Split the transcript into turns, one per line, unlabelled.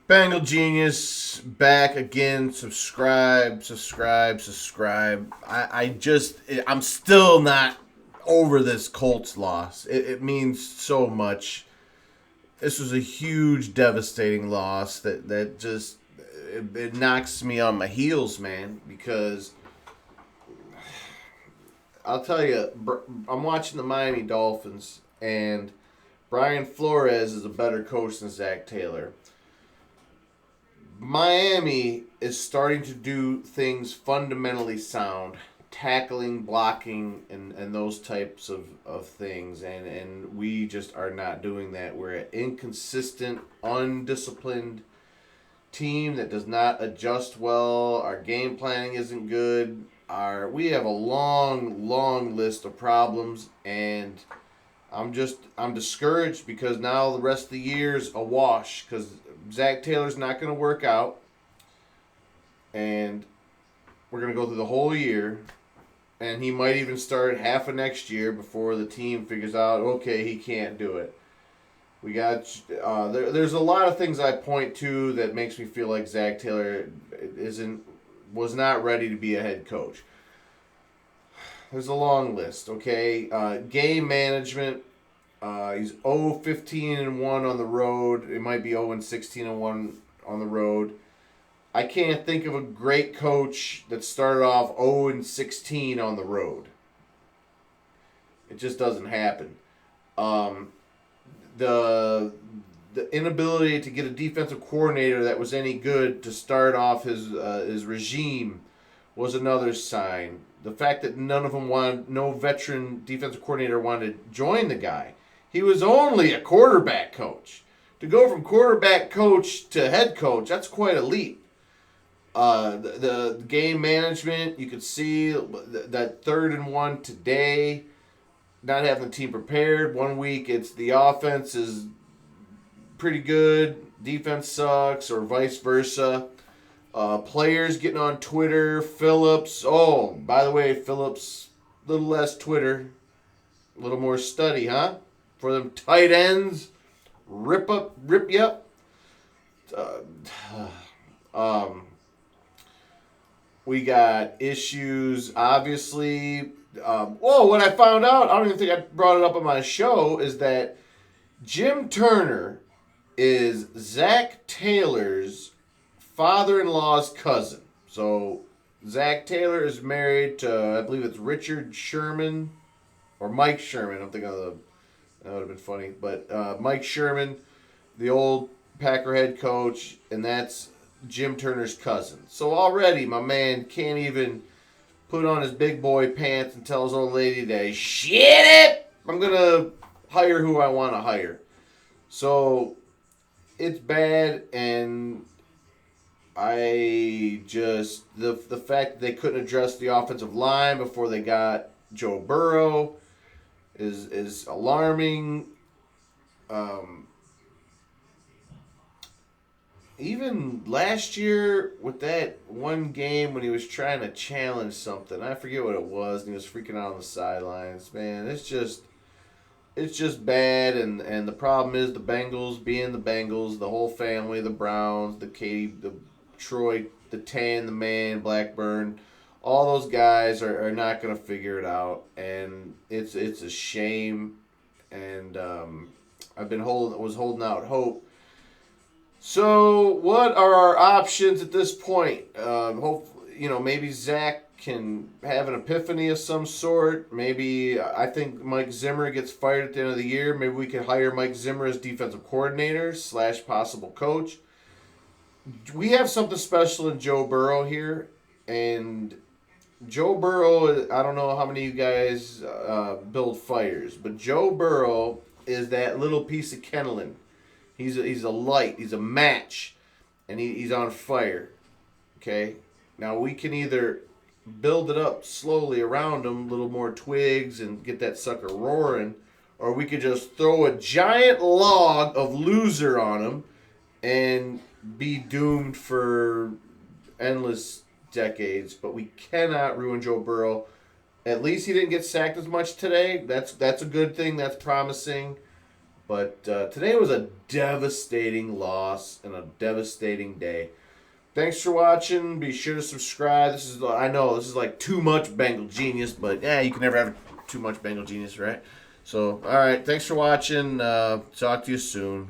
Bengal Genius back again. Subscribe. I'm still not over this Colts loss. It means so much. This was a huge, devastating loss that just it knocks me on my heels, man. Because I'll tell you, I'm watching the Miami Dolphins, and Brian Flores is a better coach than Zac Taylor. Miami is starting to do things fundamentally sound, tackling, blocking, and those types of things. And we just are not doing that. We're an inconsistent, undisciplined team that does not adjust well. Our game planning isn't good. We have a long list of problems, and I'm discouraged because now the rest of the year's a wash because Zac Taylor's not going to work out, and we're going to go through the whole year, and he might even start half of next year before the team figures out, okay, he can't do it. We got there's a lot of things I point to that makes me feel like Zac Taylor was not ready to be a head coach. There's a long list, okay? Game management. He's 0-15-1 on the road. It might be 0-16-1 on the road. I can't think of a great coach that started off 0-16 on the road. It just doesn't happen. The inability to get a defensive coordinator that was any good to start off his regime was another sign. The fact that no veteran defensive coordinator wanted to join the guy. He was only a quarterback coach. To go from quarterback coach to head coach, that's quite a leap. The game management, you could see that 3rd and 1 today, not having the team prepared. 1 week, it's the offense is pretty good, defense sucks, or vice versa. Players getting on Twitter. Phillips. Oh, by the way, Phillips, a little less Twitter, a little more study, huh? For them tight ends, rip you up. We got issues, obviously. What I found out, I don't even think I brought it up on my show, is that Jim Turner is Zac Taylor's father-in-law's cousin. So Zac Taylor is married to, I believe it's Richard Sherman or Mike Sherman. I'm thinking of that would have been funny. But Mike Sherman, the old Packer head coach, and that's Jim Turner's cousin. So already my man can't even put on his big boy pants and tell his old lady that, shit it, I'm going to hire who I want to hire. So it's bad, and I just the fact that they couldn't address the offensive line before they got Joe Burrow is alarming. Even last year with that one game when he was trying to challenge something, I forget what it was, and he was freaking out on the sidelines. Man, it's just bad, and the problem is the Bengals being the Bengals, the whole family, the Browns, the Troy, the Tan, the Man, Blackburn, all those guys are not going to figure it out, and it's a shame. And was holding out hope. So what are our options at this point? Maybe Zach can have an epiphany of some sort. Maybe I think Mike Zimmer gets fired at the end of the year. Maybe we could hire Mike Zimmer as defensive coordinator / possible coach. We have something special in Joe Burrow here, and Joe Burrow, I don't know how many of you guys build fires, but Joe Burrow is that little piece of kindling. He's a light. He's a match, and he's on fire. Okay? Now, we can either build it up slowly around him, a little more twigs, and get that sucker roaring, or we could just throw a giant log of loser on him and be doomed for endless decades. But we cannot ruin Joe Burrow. At least he didn't get sacked as much today. That's a good thing. That's promising. But today was a devastating loss and a devastating day. Thanks for watching. Be sure to subscribe. I know this is like too much Bengal Genius, but you can never have too much Bengal Genius, right? So, all right. Thanks for watching. Talk to you soon.